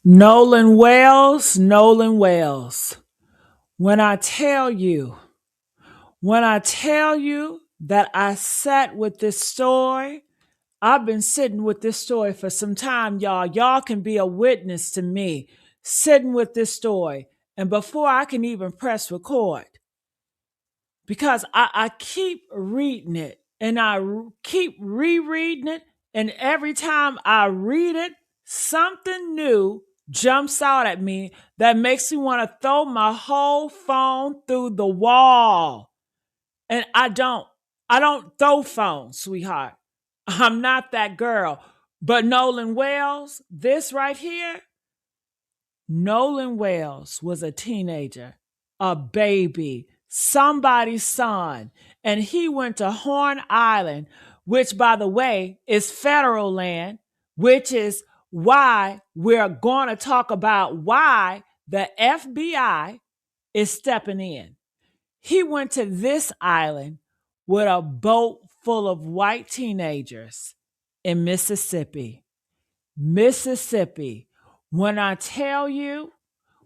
Nolan Wells, Nolan Wells. When I tell you, when I tell you that I sat with this story, I've been sitting with this story for some time, y'all. Y'all can be a witness to me sitting with this story. And before I can even press record, because I keep reading it and keep rereading it. And every time I read it, something new jumps out at me that makes me want to throw my whole phone through the wall. And I don't throw phones, sweetheart. I'm not that girl. But Nolan Wells, this right here, Nolan Wells was a teenager, a baby, somebody's son, and he went to Horn Island, which, by the way, is federal land, which is why we're going to talk about why the FBI is stepping in. He went to this island with a boat full of white teenagers in Mississippi. Mississippi. When I tell you,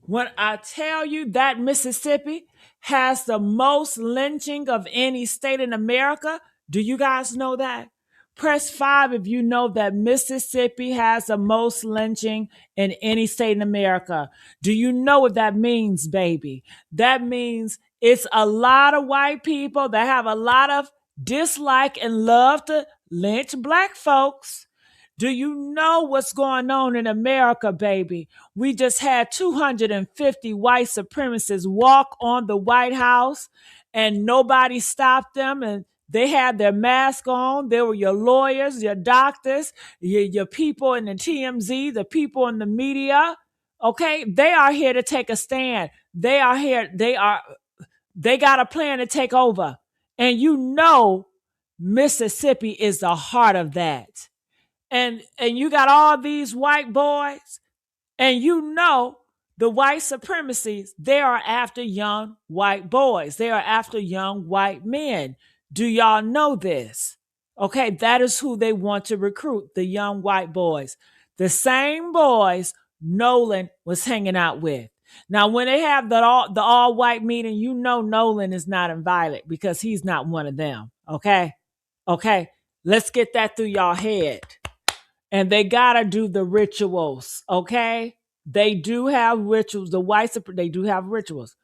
when I tell you that Mississippi has the most lynching of any state in America, do you guys know that? Press 5 if you know that Mississippi has the most lynching in any state in America. Do you know what that means, baby? That means it's a lot of white people that have a lot of dislike and love to lynch black folks. Do you know what's going on in America, baby? We just had 250 white supremacists walk on the White House and nobody stopped them, and they had their mask on. They were your lawyers, your doctors, your people in the TMZ, the people in the media. Okay? They are here to take a stand. They are here. They got a plan to take over. And you know Mississippi is the heart of that. And you got all these white boys, and you know the white supremacies, they are after young white boys. They are after young white men. Do y'all know this? Okay, that is who they want to recruit, the young white boys. The same boys Nolan was hanging out with. Now, when they have the all white meeting, you know Nolan is not invited because he's not one of them. Okay? Okay? Let's get that through y'all head. And they gotta do the rituals, okay? They do have rituals. The whites, they do have rituals.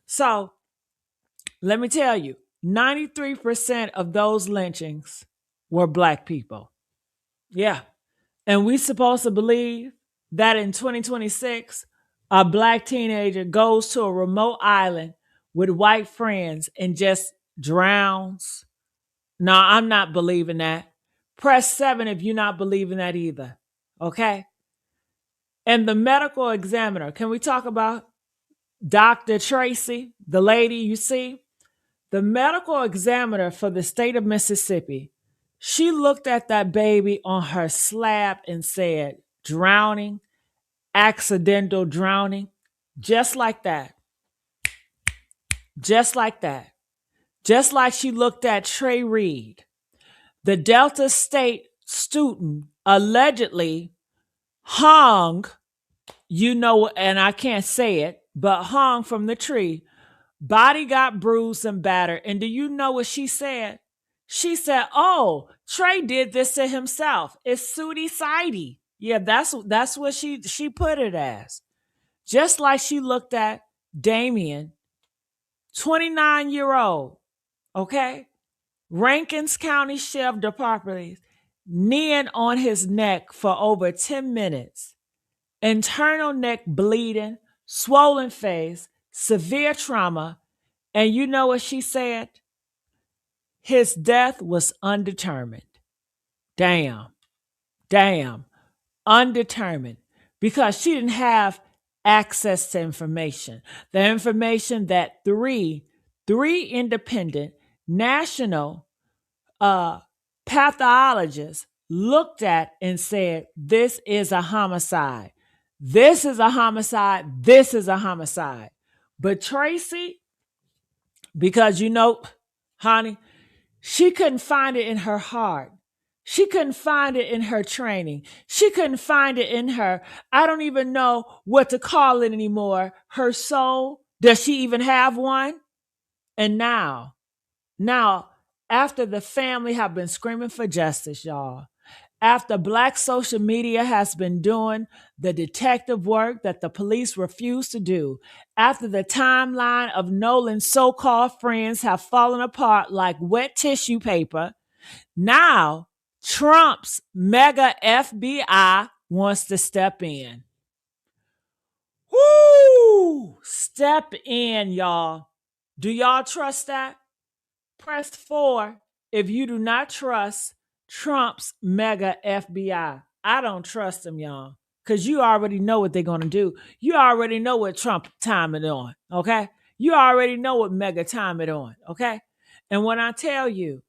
So let me tell you, 93% of those lynchings were black people. Yeah. And we supposed to believe that in 2026, a black teenager goes to a remote island with white friends and just drowns. No, I'm not believing that. Press 7 if you're not believing that either. Okay? And the medical examiner, can we talk about Dr. Tracy, the lady you see? The medical examiner for the state of Mississippi, she looked at that baby on her slab and said, drowning, accidental drowning, just like that. Just like that. Just like she looked at Trey Reed, the Delta State student allegedly hung, and I can't say it, but hung from the tree. Body got bruised and battered. And do you know what she said? She said, "Oh, Trey did this to himself. It's suicidal." Yeah, that's what she put it as. Just like she looked at Damien, 29-year-old, okay? Rankins County Sheriff Department kneeling on his neck for over 10 minutes. Internal neck bleeding, swollen face, severe trauma. And you know what she said? His death was undetermined. Damn. Damn. Undetermined. Because she didn't have access to information. The information that three independent national pathologists looked at and said, this is a homicide. This is a homicide. This is a homicide. But Tracy, because honey, she couldn't find it in her heart She couldn't find it in her training. She couldn't find it in her, I don't even know what to call it anymore, her soul. Does she even have one? And now, after the family have been screaming for justice, y'all, after Black social media has been doing the detective work that the police refuse to do, after the timeline of Nolan's so-called friends have fallen apart like wet tissue paper, now Trump's mega FBI wants to step in. Woo! Step in, y'all. Do y'all trust that? Press 4 if you do not trust Trump's mega FBI. I don't trust them, y'all, because you already know what they're going to do. You already know what Trump time it on, okay? You already know what mega time it on, okay? And when I tell you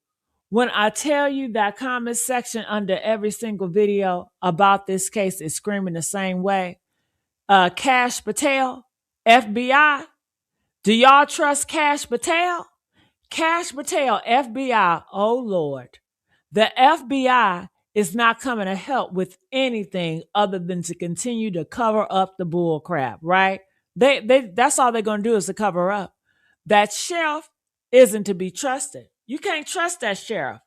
that comment section under every single video about this case is screaming the same way, Cash Patel, FBI, do y'all trust Cash Patel? Cash Patel, FBI, oh Lord. The FBI is not coming to help with anything other than to continue to cover up the bull crap, right? That's all they're going to do is to cover up. That sheriff isn't to be trusted. You can't trust that sheriff.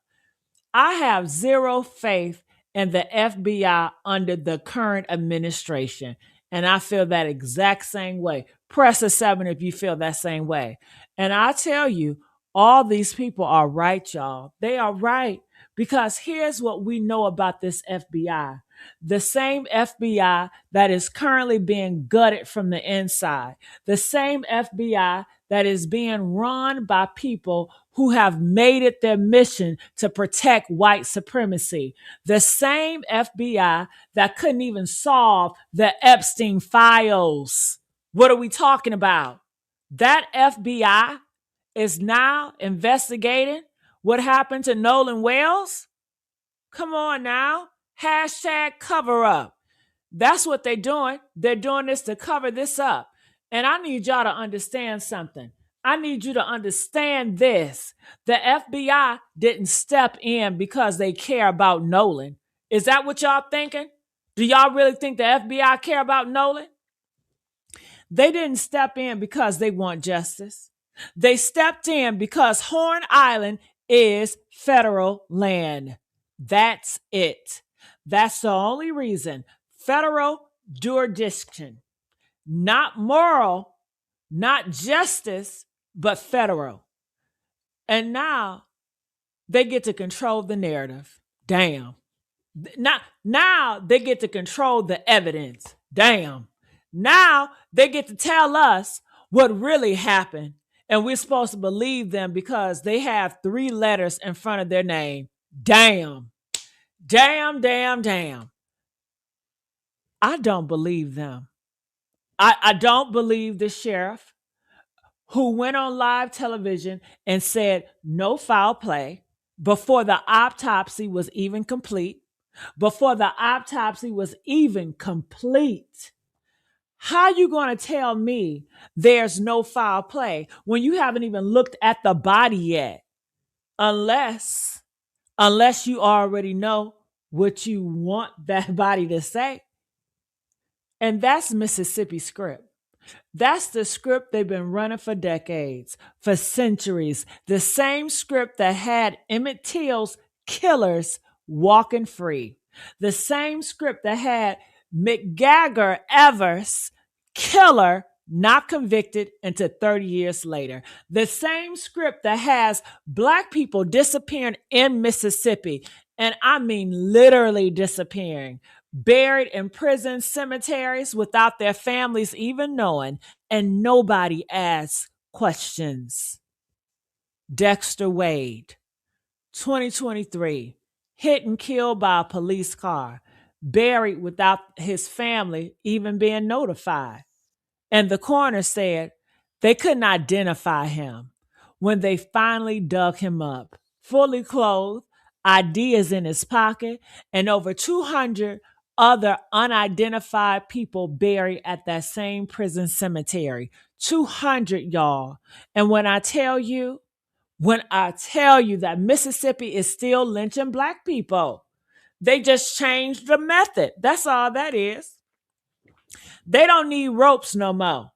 I have zero faith in the FBI under the current administration. And I feel that exact same way. Press a 7 if you feel that same way. And I tell you, all these people are right, y'all. They are right. Because here's what we know about this FBI. The same FBI that is currently being gutted from the inside. The same FBI that is being run by people who have made it their mission to protect white supremacy. The same FBI that couldn't even solve the Epstein files. What are we talking about? That FBI is now investigating what happened to Nolan Wales? Come on now. Hashtag cover up. That's what they're doing. They're doing this to cover this up. And I need y'all to understand something. I need you to understand this. The FBI didn't step in because they care about Nolan. Is that what y'all thinking? Do y'all really think the FBI care about Nolan? They didn't step in because they want justice. They stepped in because Horn Island is federal land. That's it. That's the only reason. Federal jurisdiction. Not moral, not justice, but federal. And now they get to control the narrative. Damn. Now they get to control the evidence. Damn. Now they get to tell us what really happened. And we're supposed to believe them because they have 3 letters in front of their name. Damn. Damn, damn, damn. I don't believe them. I don't believe the sheriff who went on live television and said no foul play before the autopsy was even complete. Before the autopsy was even complete. How you going to tell me there's no foul play when you haven't even looked at the body yet? Unless you already know what you want that body to say. And that's Mississippi script. That's the script they've been running for decades, for centuries. The same script that had Emmett Till's killers walking free. The same script that had McGregor Evers' killer not convicted until 30 years later. The same script that has Black people disappearing in Mississippi. And I mean literally disappearing. Buried in prison cemeteries without their families even knowing, and nobody asks questions. Dexter Wade, 2023, hit and killed by a police car, buried without his family even being notified. And the coroner said they couldn't identify him when they finally dug him up, fully clothed, ideas in his pocket, and over 200 other unidentified people buried at that same prison cemetery. 200, y'all. And when I tell you, when I tell you that Mississippi is still lynching black people. They just changed the method. That's all that is. They don't need ropes no more.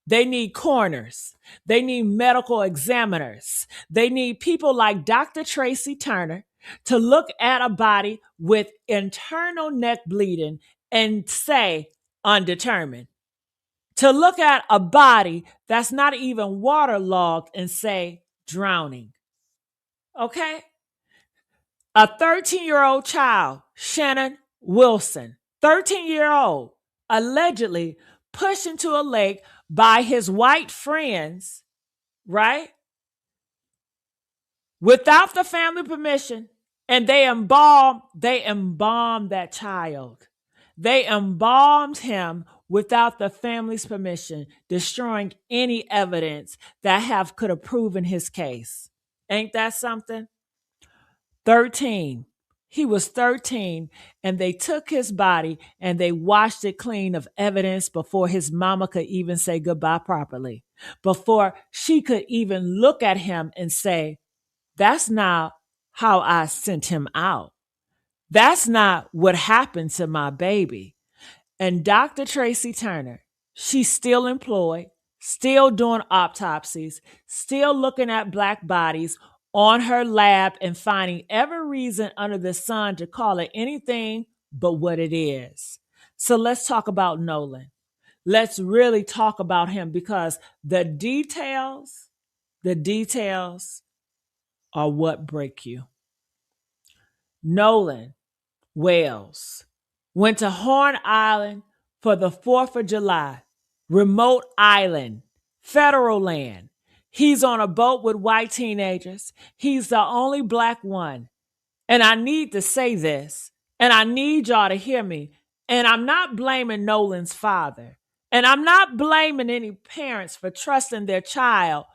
They need coroners. They need medical examiners. They need people like Dr. Tracy Turner to look at a body with internal neck bleeding and say undetermined. To look at a body that's not even waterlogged and say drowning. Okay? A 13-year-old child, Shannon Wilson, 13-year-old, allegedly pushed into a lake by his white friends, right? Without the family permission, and they embalmed that child. They embalmed him without the family's permission, destroying any evidence that could have proven his case. Ain't that something? 13. He was 13, and they took his body and they washed it clean of evidence before his mama could even say goodbye properly, before she could even look at him and say, that's not how I sent him out. That's not what happened to my baby. And Dr. Tracy Turner, she's still employed, still doing autopsies, still looking at black bodies on her lab and finding every reason under the sun to call it anything but what it is. So let's talk about Nolan. Let's really talk about him because the details are what break you. Nolan Wales went to Horn Island for the 4th of July, remote island, federal land. He's on a boat with white teenagers. He's the only black one. And I need to say this, and I need y'all to hear me. And I'm not blaming Nolan's father. And I'm not blaming any parents for trusting their child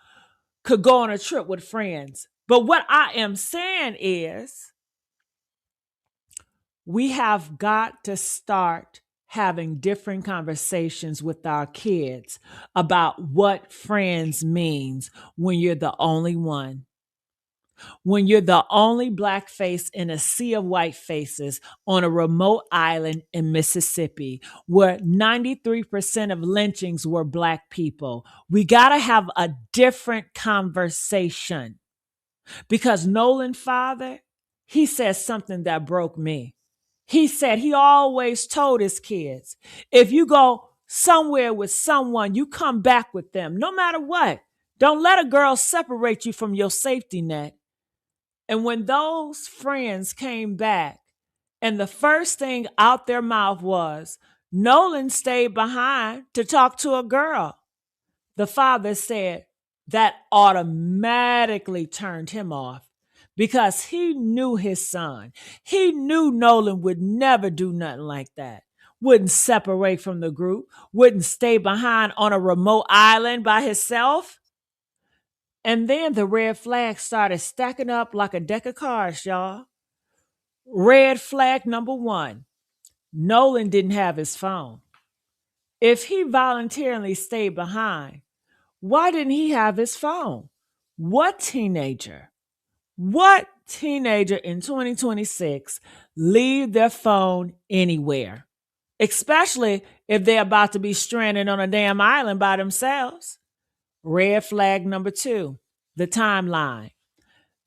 could go on a trip with friends. But what I am saying is, we have got to start having different conversations with our kids about what friends means when you're the only one. When you're the only black face in a sea of white faces on a remote island in Mississippi where 93% of lynchings were black people. We got to have a different conversation because Nolan's father, he said something that broke me. He said he always told his kids, if you go somewhere with someone, you come back with them, no matter what. Don't let a girl separate you from your safety net. And when those friends came back, and the first thing out their mouth was, Nolan stayed behind to talk to a girl, the father said that automatically turned him off because he knew his son. He knew Nolan would never do nothing like that. Wouldn't separate from the group, wouldn't stay behind on a remote island by himself. And then the red flags started stacking up like a deck of cards, y'all. Red flag number 1, Nolan didn't have his phone. If he voluntarily stayed behind, why didn't he have his phone? What teenager in 2026 leave their phone anywhere? Especially if they're about to be stranded on a damn island by themselves. Red flag number 2, the timeline.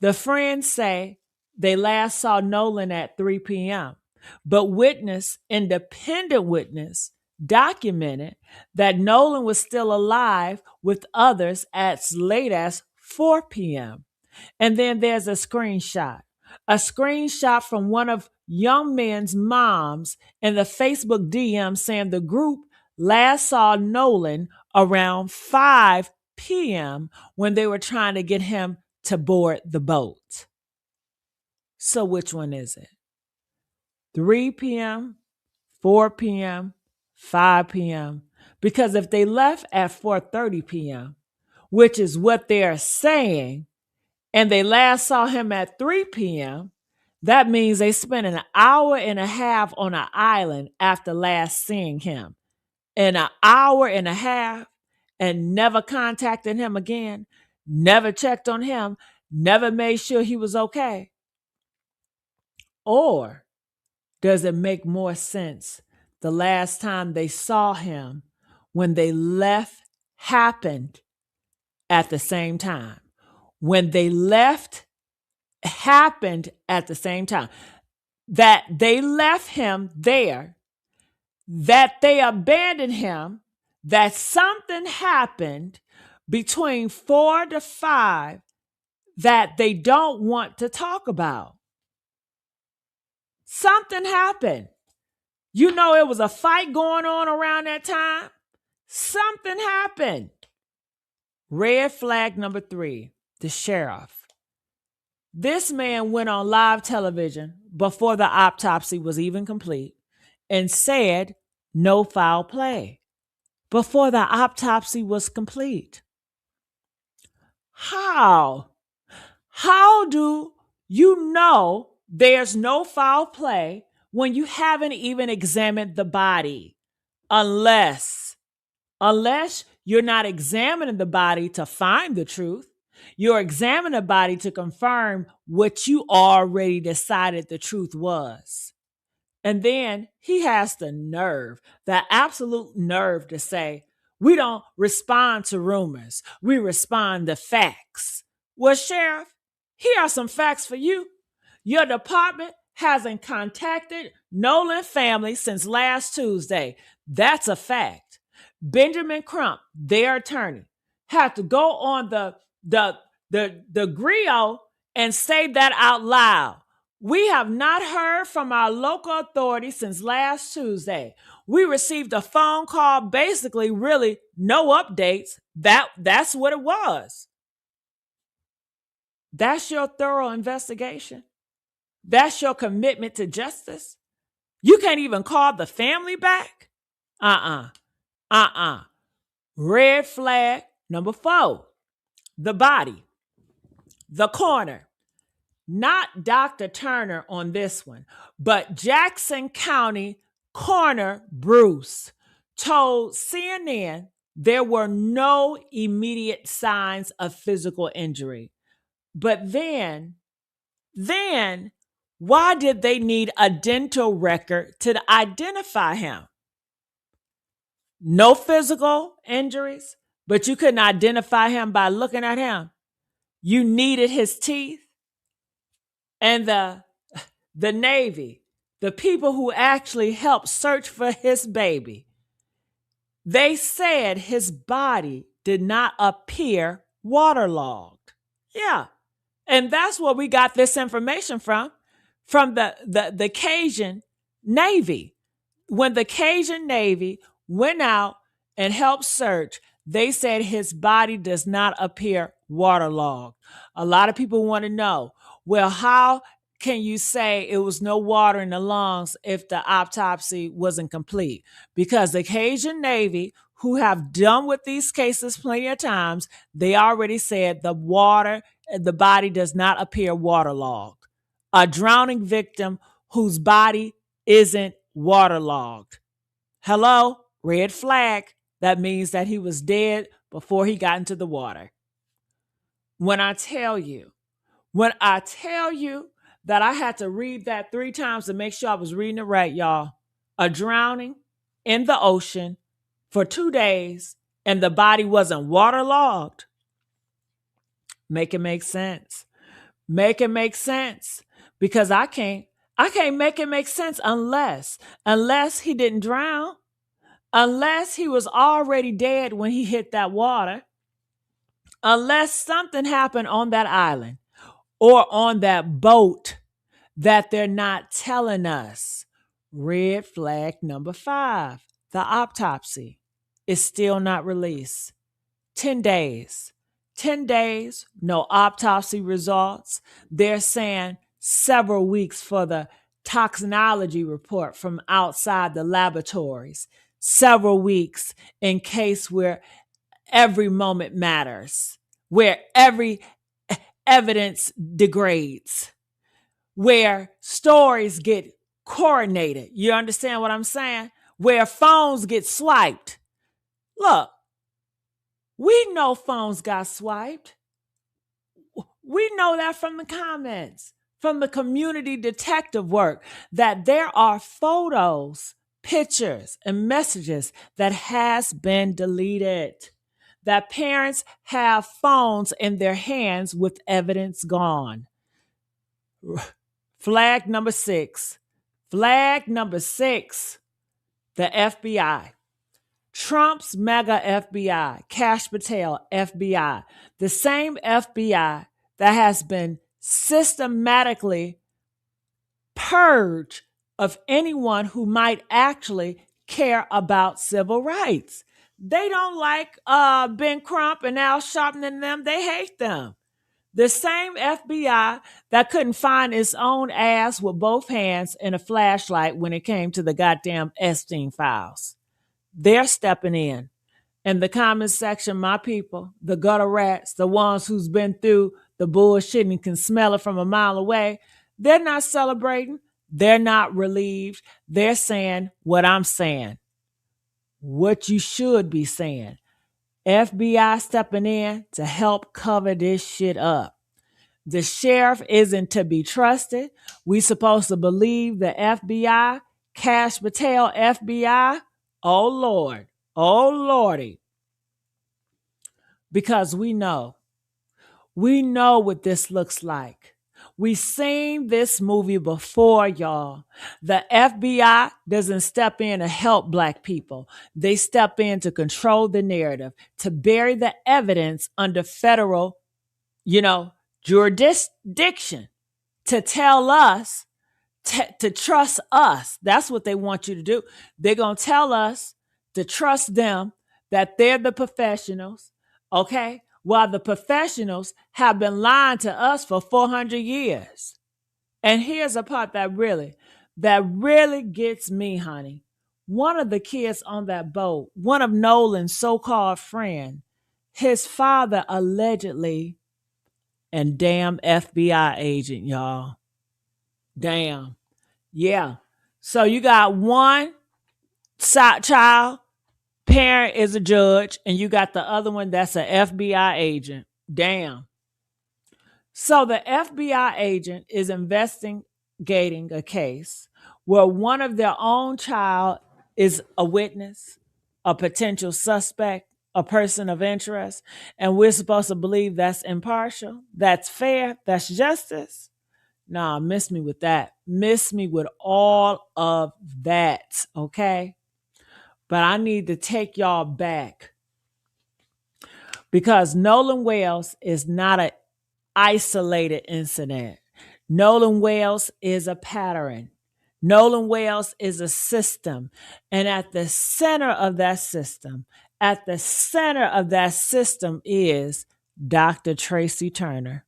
The friends say they last saw Nolan at 3 p.m., but independent witness, documented that Nolan was still alive with others as late as 4 p.m. And then there's a screenshot from one of young men's moms in the Facebook DM saying the group last saw Nolan around 5 p.m. when they were trying to get him to board the boat. So which one is it? 3 p.m., 4 p.m., 5 p.m. Because if they left at 4:30 p.m., which is what they're saying, and they last saw him at 3 p.m., that means they spent an hour and a half on an island after last seeing him. And an hour and a half and never contacted him again. never checked on him, never made sure he was okay? Or does it make more sense the last time they saw him when they left happened at the same time? When they left happened at the same time. That they left him there, that they abandoned him, that something happened between 4 to 5 that they don't want to talk about. Something happened. You know, it was a fight going on around that time. Something happened. Red flag number 3, the sheriff. This man went on live television before the autopsy was even complete and said no foul play before the autopsy was complete. How? How do you know there's no foul play when you haven't even examined the body? Unless you're not examining the body to find the truth. You're examining the body to confirm what you already decided the truth was. And then he has the absolute nerve to say, we don't respond to rumors. We respond to facts. Well, Sheriff, here are some facts for you. Your department hasn't contacted Nolan family since last Tuesday. That's a fact. Benjamin Crump, their attorney, had to go on the griot and say that out loud. We have not heard from our local authorities since last Tuesday. We received a phone call, basically, really no updates. That's what it was. That's your thorough investigation. That's your commitment to justice. You can't even call the family back? Red flag number 4, the body, the coroner. Not Dr. Turner on this one, but Jackson County Coroner Bruce told CNN there were no immediate signs of physical injury. But then, why did they need a dental record to identify him? No physical injuries, but you couldn't identify him by looking at him. You needed his teeth. And the Navy, the people who actually helped search for his baby, they said his body did not appear waterlogged. Yeah. And that's where we got this information from the Cajun Navy. When the Cajun Navy went out and helped search, they said his body does not appear waterlogged. A lot of people want to know, well, how can you say it was no water in the lungs if the autopsy wasn't complete? Because the Cajun Navy, who have done with these cases plenty of times, they already said the body does not appear waterlogged. A drowning victim whose body isn't waterlogged. Hello? Red flag. That means that he was dead before he got into the water. When I tell you that I had to read that 3 times to make sure I was reading it right, y'all. A drowning in the ocean for 2 days and the body wasn't waterlogged. Make it make sense. Make it make sense. Because I can't make it make sense unless he didn't drown, unless he was already dead when he hit that water, unless something happened on that island or on that boat that they're not telling us. Red flag number 5, the autopsy is still not released. 10 days. 10 days, no autopsy results. They're saying several weeks for the toxicology report from outside the laboratories. Several weeks in case where every moment matters, where every evidence degrades, where stories get coordinated. You understand what I'm saying? Where phones get swiped. Look, we know phones got swiped. We know that from the comments, from the community detective work, that there are photos, pictures, and messages that has been deleted. That parents have phones in their hands with evidence gone. Flag number 6. Flag number 6, the FBI. Trump's MAGA FBI, Kash Patel FBI, the same FBI that has been systematically purged of anyone who might actually care about civil rights. They don't like Ben Crump and Al Sharpton and them. They hate them. The same FBI that couldn't find its own ass with both hands and a flashlight when it came to the goddamn Epstein files. They're stepping in. In the comment section, my people, the gutter rats, the ones who's been through the bullshit and can smell it from a mile away, they're not celebrating. They're not relieved. They're saying what I'm saying, what you should be saying. FBI stepping in to help cover this shit up. The sheriff isn't to be trusted. We supposed to believe the FBI, Kash Patel FBI. Oh Lord, oh Lordy. Because we know what this looks like. We've seen this movie before, y'all. The FBI doesn't step in to help Black people. They step in to control the narrative, to bury the evidence under federal, jurisdiction, to tell us, to trust us. That's what they want you to do. They're going to tell us to trust them, that they're the professionals, okay? While the professionals have been lying to us for 400 years. And here's a part that really gets me, honey. One of the kids on that boat, one of Nolan's so-called friend, his father allegedly, and damn FBI agent, y'all. Damn. Yeah. So you got one child, parent is a judge, and you got the other one that's an FBI agent. Damn. So the FBI agent is investigating a case where one of their own child is a witness, a potential suspect, a person of interest, and we're supposed to believe that's impartial, that's fair, that's justice. Nah, miss me with that. Miss me with all of that, okay? But I need to take y'all back because Nolan Wells is not an isolated incident. Nolan Wells is a pattern. Nolan Wells is a system. And at the center of that system, is Dr. Tracy Turner.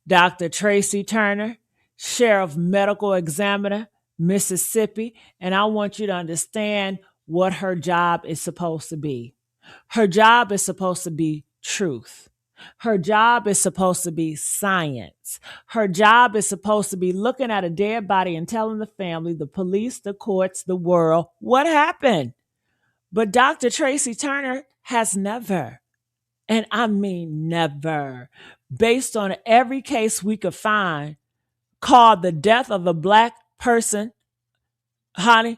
Dr. Tracy Turner, Sheriff Medical Examiner, Mississippi, and I want you to understand what her job is supposed to be. Her job is supposed to be truth. Her job is supposed to be science. Her job is supposed to be looking at a dead body and telling the family, the police, the courts, the world, what happened. But Dr. Tracy Turner has never, and I mean never, based on every case we could find, called the death of a Black person, honey,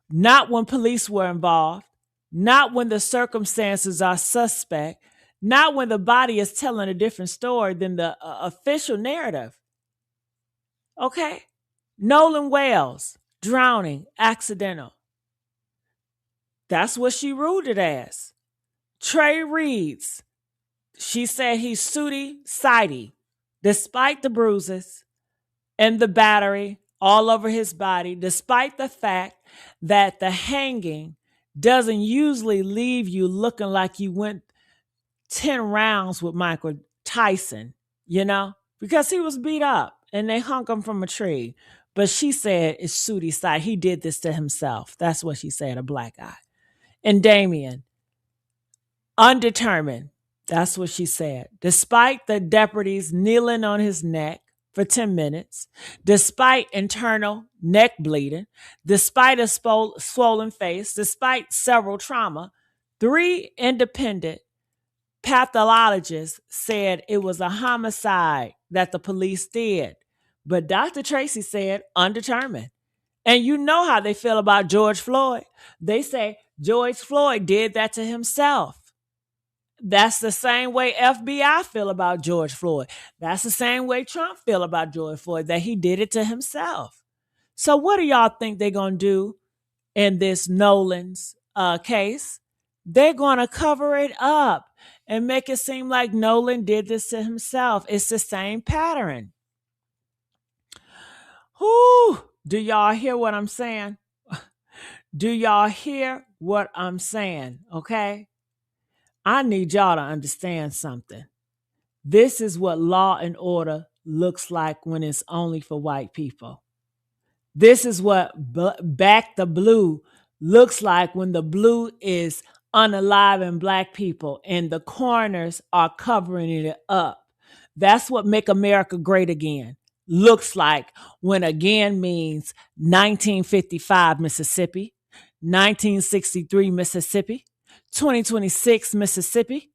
not when police were involved, not when the circumstances are suspect, not when the body is telling a different story than the official narrative. Okay? Nolan Wells, drowning, accidental. That's what she ruled it as. Trey Reeds, she said he's sooty-sidey, despite the bruises and the battery all over his body, despite the fact that the hanging doesn't usually leave you looking like you went 10 rounds with Michael Tyson, because he was beat up and they hung him from a tree. But she said it's sooty side. He did this to himself. That's what she said, a Black guy. And Damien, undetermined. That's what she said. Despite the deputies kneeling on his neck for 10 minutes, despite internal neck bleeding, despite a swollen face, despite several trauma, 3 independent Pathologists said it was a homicide that the police did. But Dr. Tracy said undetermined. And you know how they feel about George Floyd. They say George Floyd did that to himself. That's the same way FBI feel about George Floyd. That's the same way Trump feel about George Floyd, that he did it to himself. So what do y'all think they're going to do in this Nolan's case? They're going to cover it up and make it seem like Nolan did this to himself. It's the same pattern. Whoo! Do y'all hear what I'm saying? Do y'all hear what I'm saying? Okay? I need y'all to understand something. This is what law and order looks like when it's only for white people. This is what back the blue looks like when the blue is unaliving black people and the corners are covering it up. That's what Make America Great Again looks like, when again means 1955 Mississippi, 1963 Mississippi, 2026 Mississippi.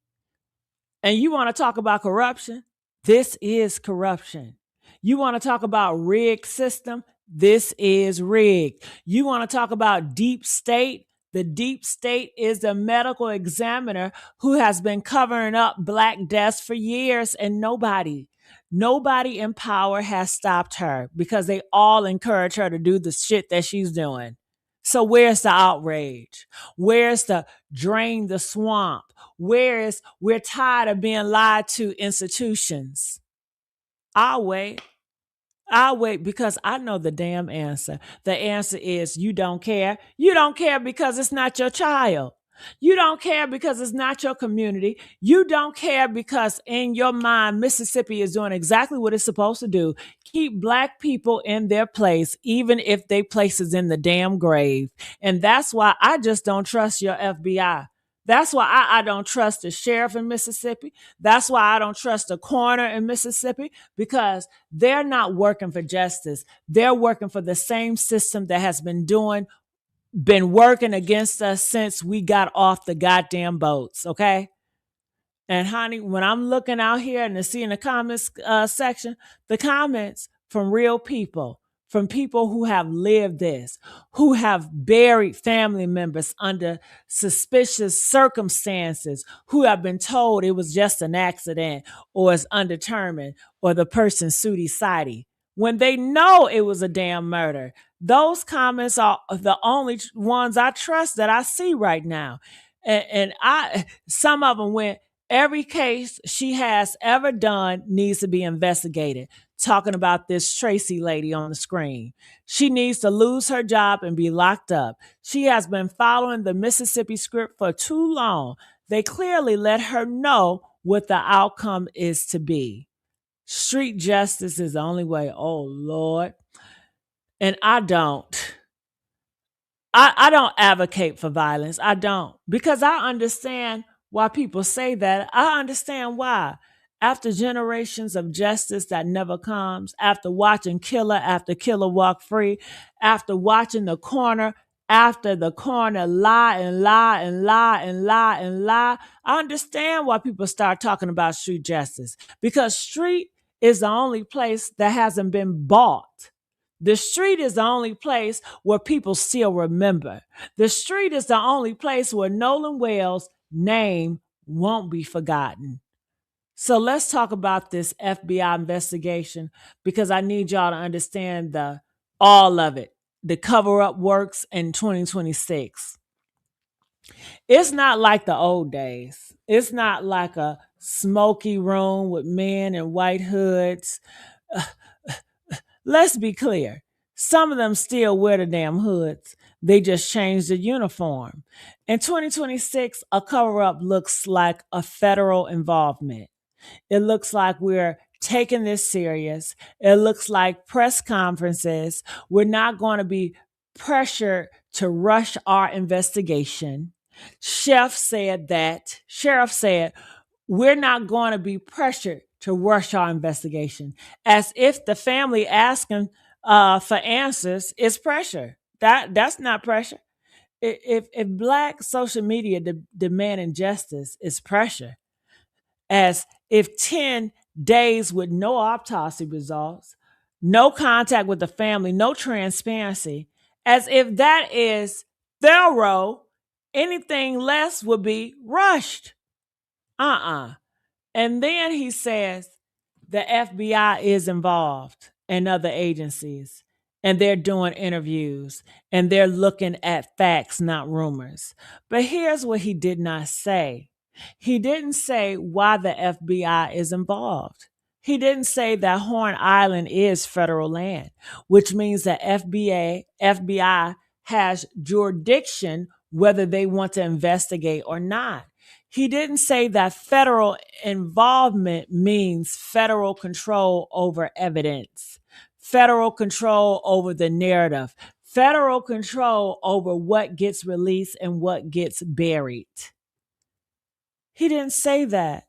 And you want to talk about corruption? This is corruption. You want to talk about rigged system? This is rigged. You want to talk about deep state? The deep state is the medical examiner who has been covering up black deaths for years, and nobody in power has stopped her because they all encourage her to do the shit that she's doing. So where's the outrage? Where's the drain the swamp? Where's we're tired of being lied to institutions? I'll wait. I'll wait because I know the damn answer. The answer is you don't care. You don't care because it's not your child. You don't care because it's not your community. You don't care because in your mind, Mississippi is doing exactly what it's supposed to do. Keep black people in their place, even if their place is in the damn grave. And that's why I just don't trust your FBI. That's why I don't trust the sheriff in Mississippi. That's why I don't trust the coroner in Mississippi, because they're not working for justice. They're working for the same system that has been working against us since we got off the goddamn boats, okay? And honey, when I'm looking out here and seeing the comments section, the comments from real people, from people who have lived this, who have buried family members under suspicious circumstances, who have been told it was just an accident or it's undetermined or the person sooty sidey, when they know it was a damn murder. Those comments are the only ones I trust that I see right now. And some of them went, every case she has ever done needs to be investigated. Talking about this Tracy lady on the screen. She needs to lose her job and be locked up. She has been following the Mississippi script for too long. They clearly let her know what the outcome is to be. Street justice is the only way. Oh, Lord. And I don't advocate for violence. I don't. Because I understand why people say that. I understand why. After generations of justice that never comes, after watching killer after killer walk free, after watching the corner after the corner lie and lie and lie and lie and lie, I understand why people start talking about street justice. Because street is the only place that hasn't been bought. The street is the only place where people still remember. The street is the only place where Nolan Wales' name won't be forgotten. So let's talk about this FBI investigation, because I need y'all to understand all of it. The cover-up works in 2026. It's not like the old days. It's not like a smoky room with men in white hoods. Let's be clear. Some of them still wear the damn hoods. They just changed the uniform. In 2026, a cover-up looks like a federal involvement. It looks like we're taking this serious. It looks like press conferences. We're not going to be pressured to rush our investigation. Sheriff said, we're not going to be pressured to rush our investigation, as if the family asking for answers is pressure. That's not pressure. If Black social media demanding justice is pressure, as if 10 days with no autopsy results, no contact with the family, no transparency, as if that is thorough, anything less would be rushed. And then he says the FBI is involved and other agencies, and they're doing interviews and they're looking at facts, not rumors. But here's what he did not say. He didn't say why the FBI is involved. He didn't say that Horn Island is federal land, which means that FBI has jurisdiction whether they want to investigate or not. He didn't say that federal involvement means federal control over evidence, federal control over the narrative, federal control over what gets released and what gets buried. He didn't say that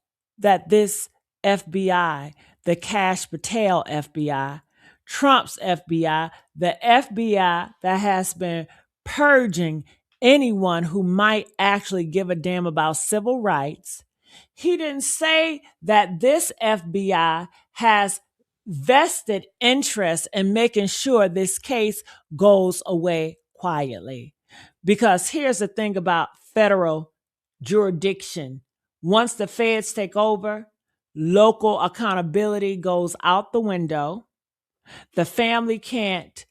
this FBI, the Cash Patel FBI, Trump's FBI, the FBI that has been purging anyone who might actually give a damn about civil rights. He didn't say that this FBI has vested interest in making sure this case goes away quietly. Because here's the thing about federal jurisdiction. Once the feds take over, local accountability goes out the window. The family can't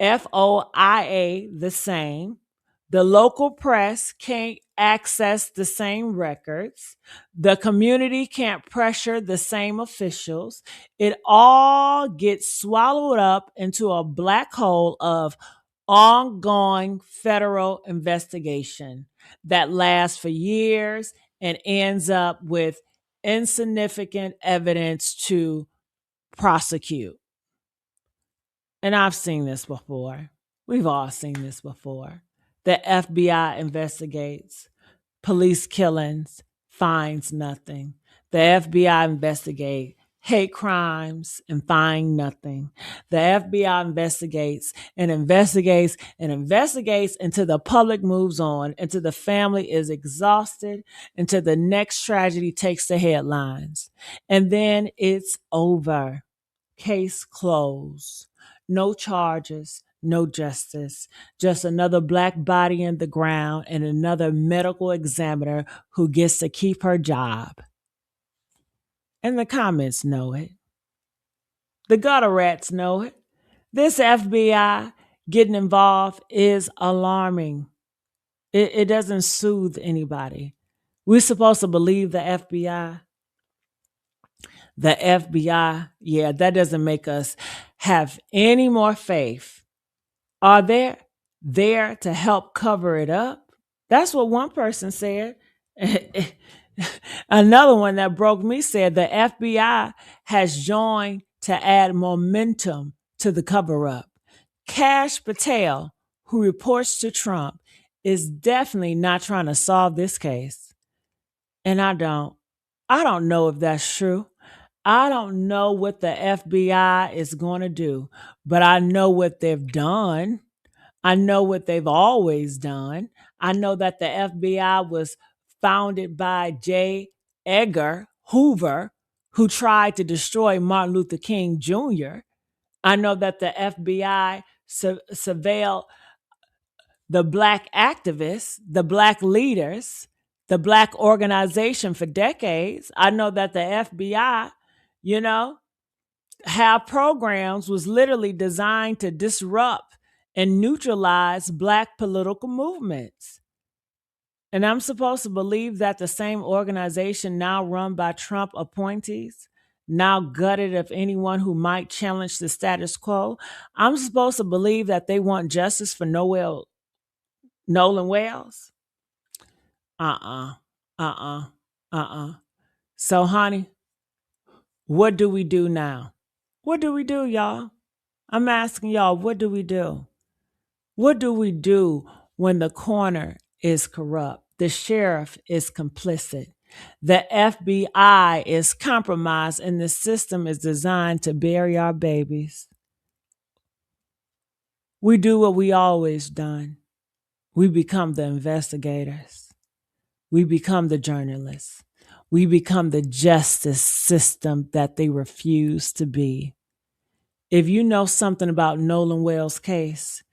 FOIA the same. The local press can't access the same records. The community can't pressure the same officials. It all gets swallowed up into a black hole of ongoing federal investigation that lasts for years and ends up with insignificant evidence to prosecute. And I've seen this before. We've all seen this before. The FBI investigates police killings, finds nothing. The FBI investigates hate crimes and find nothing. The FBI investigates and investigates and investigates until the public moves on, until the family is exhausted, until the next tragedy takes the headlines. And then it's over. Case closed. No charges, no justice, just another black body in the ground and another medical examiner who gets to keep her job. And the comments know it. The gutter rats know it. This FBI getting involved is alarming. It doesn't soothe anybody. We're supposed to believe the FBI. The FBI, yeah, that doesn't make us have any more faith. Are they there to help cover it up? That's what one person said. Another one that broke me said the FBI has joined to add momentum to the cover up. Cash Patel, who reports to Trump, is definitely not trying to solve this case. And I don't know if that's true. I don't know what the FBI is going to do, but I know what they've done. I know what they've always done. I know that the FBI was founded by J. Edgar Hoover, who tried to destroy Martin Luther King Jr. I know that the FBI surveilled the black activists, the black leaders, the black organization for decades. I know that the FBI, have programs was literally designed to disrupt and neutralize black political movements. And I'm supposed to believe that the same organization now run by Trump appointees, now gutted of anyone who might challenge the status quo. I'm supposed to believe that they want justice for Nolan Wales. Uh-uh. Uh-uh. Uh-uh. So, honey, what do we do now? What do we do, y'all? I'm asking y'all, what do we do? What do we do when the coroner is corrupt? The sheriff is complicit. The FBI is compromised and the system is designed to bury our babies. We do what we always done. We become the investigators. We become the journalists. We become the justice system that they refuse to be. If you know something about Nolan Wales' case,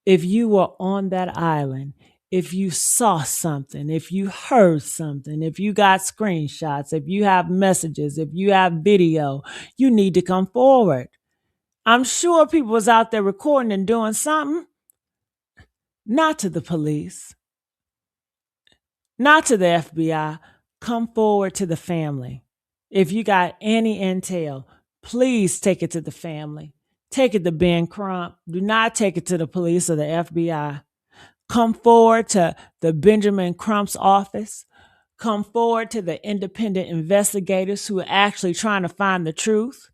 if you were on that island, if you saw something, if you heard something, if you got screenshots, if you have messages, if you have video, you need to come forward. I'm sure people was out there recording and doing something. Not to the police, not to the FBI. Come forward to the family. If you got any intel, please take it to the family. Take it to Ben Crump. Do not take it to the police or the FBI. Come forward to the Benjamin Crump's office. Come forward to the independent investigators who are actually trying to find the truth.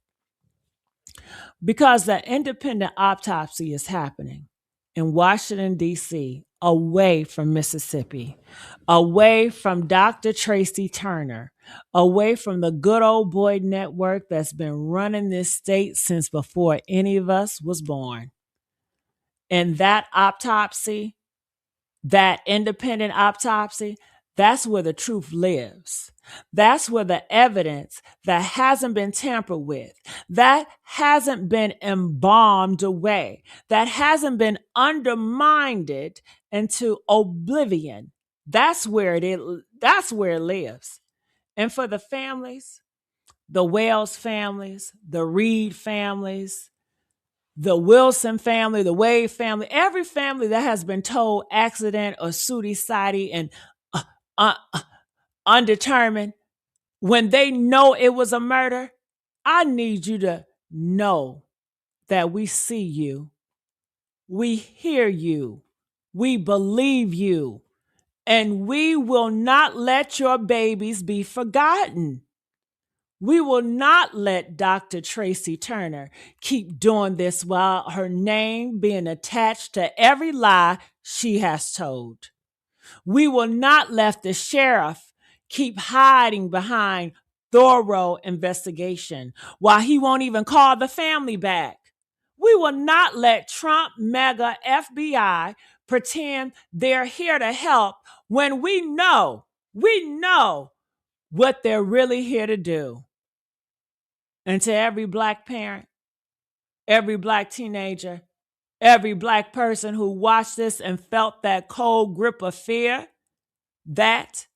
Because the independent autopsy is happening in Washington, D.C., away from Mississippi, away from Dr. Tracy Turner, away from the good old boy network that's been running this state since before any of us was born. And that autopsy, that independent autopsy, that's where the truth lives. That's where the evidence that hasn't been tampered with, that hasn't been embalmed away, that hasn't been undermined into oblivion. That's where that's where it lives. And for the families, the Wales families, the Reed families, the Wilson family, the Wade family, every family that has been told accident or suicide and uh, undetermined, when they know it was a murder, I need you to know that we see you, we hear you, we believe you, and we will not let your babies be forgotten. We will not let Dr. Tracy Turner keep doing this while her name being attached to every lie she has told. We will not let the sheriff keep hiding behind thorough investigation while he won't even call the family back. We will not let Trump, MAGA, FBI pretend they're here to help when we know what they're really here to do. And to every Black parent, every Black teenager, every Black person who watched this and felt that cold grip of fear that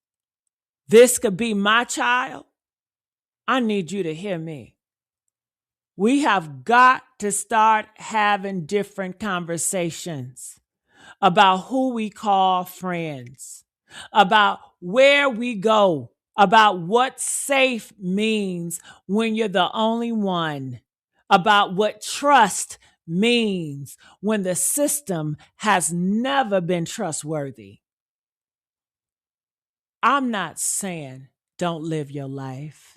this could be my child, I need you to hear me. We have got to start having different conversations about who we call friends, about where we go, about what safe means when you're the only one, about what trust means when the system has never been trustworthy. I'm not saying don't live your life.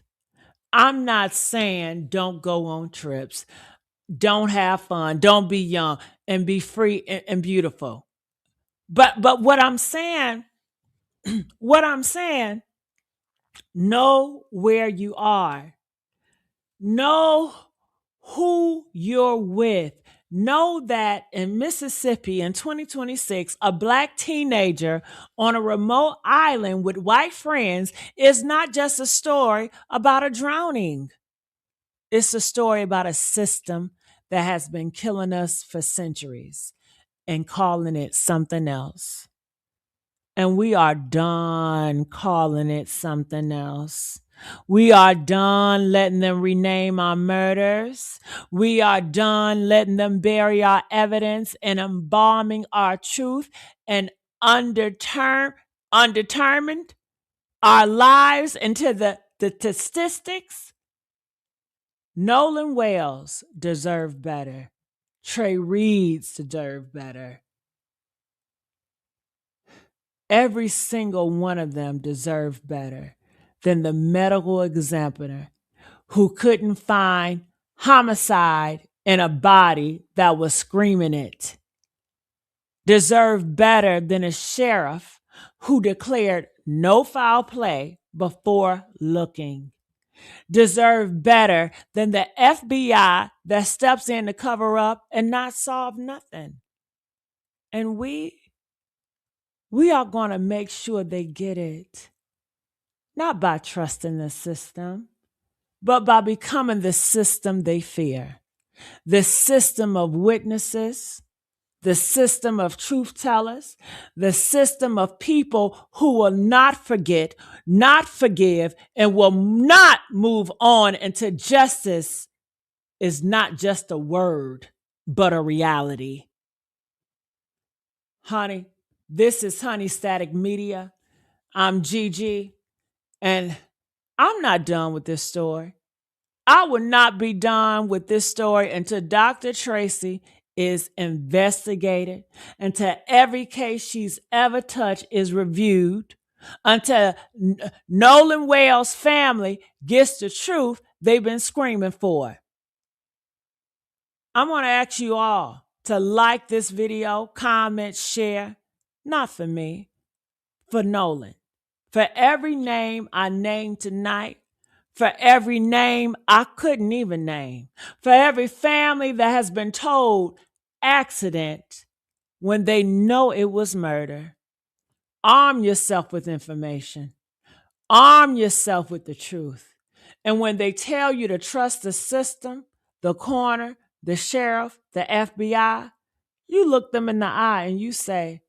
I'm not saying don't go on trips, don't have fun, don't be young and be free and beautiful. But what I'm saying, know where you are. Know who you're with. Know that in Mississippi in 2026, a Black teenager on a remote island with white friends is not just a story about a drowning. It's a story about a system that has been killing us for centuries and calling it something else. And we are done calling it something else. We are done letting them rename our murders. We are done letting them bury our evidence and embalming our truth and undetermined our lives into the statistics. Nolan Wales deserved better. Trey Reeds deserved better. Every single one of them deserved better than the medical examiner who couldn't find homicide in a body that was screaming it. Deserved better than a sheriff who declared no foul play before looking. Deserve better than the FBI that steps in to cover up and not solve nothing. And we are going to make sure they get it. not by trusting the system, but by becoming the system they fear. The system of witnesses, the system of truth tellers, the system of people who will not forget, not forgive, and will not move on until justice is not just a word, but a reality. Honey, this is Honey Static Media. I'm Gigi, and I'm not done with this story. I will not be done with this story until Dr. Tracy is investigated, until every case she's ever touched is reviewed, until Nolan Wales' family gets the truth they've been screaming for. I'm going to ask you all to like this video, comment, share, not for me, for Nolan. For every name I named tonight, for every name I couldn't even name, for every family that has been told accident when they know it was murder. Arm yourself with information. Arm yourself with the truth. And when they tell you to trust the system, the coroner, the sheriff, the FBI, you look them in the eye and you say,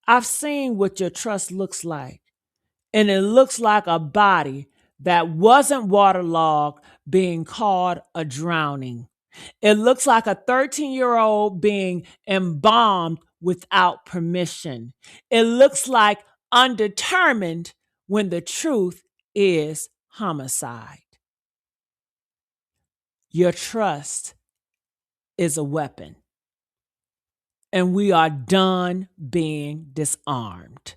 I've seen what your trust looks like. And it looks like a body that wasn't waterlogged being called a drowning. It looks like a 13-year-old being embalmed without permission. It looks like undetermined when the truth is homicide. Your trust is a weapon, and we are done being disarmed.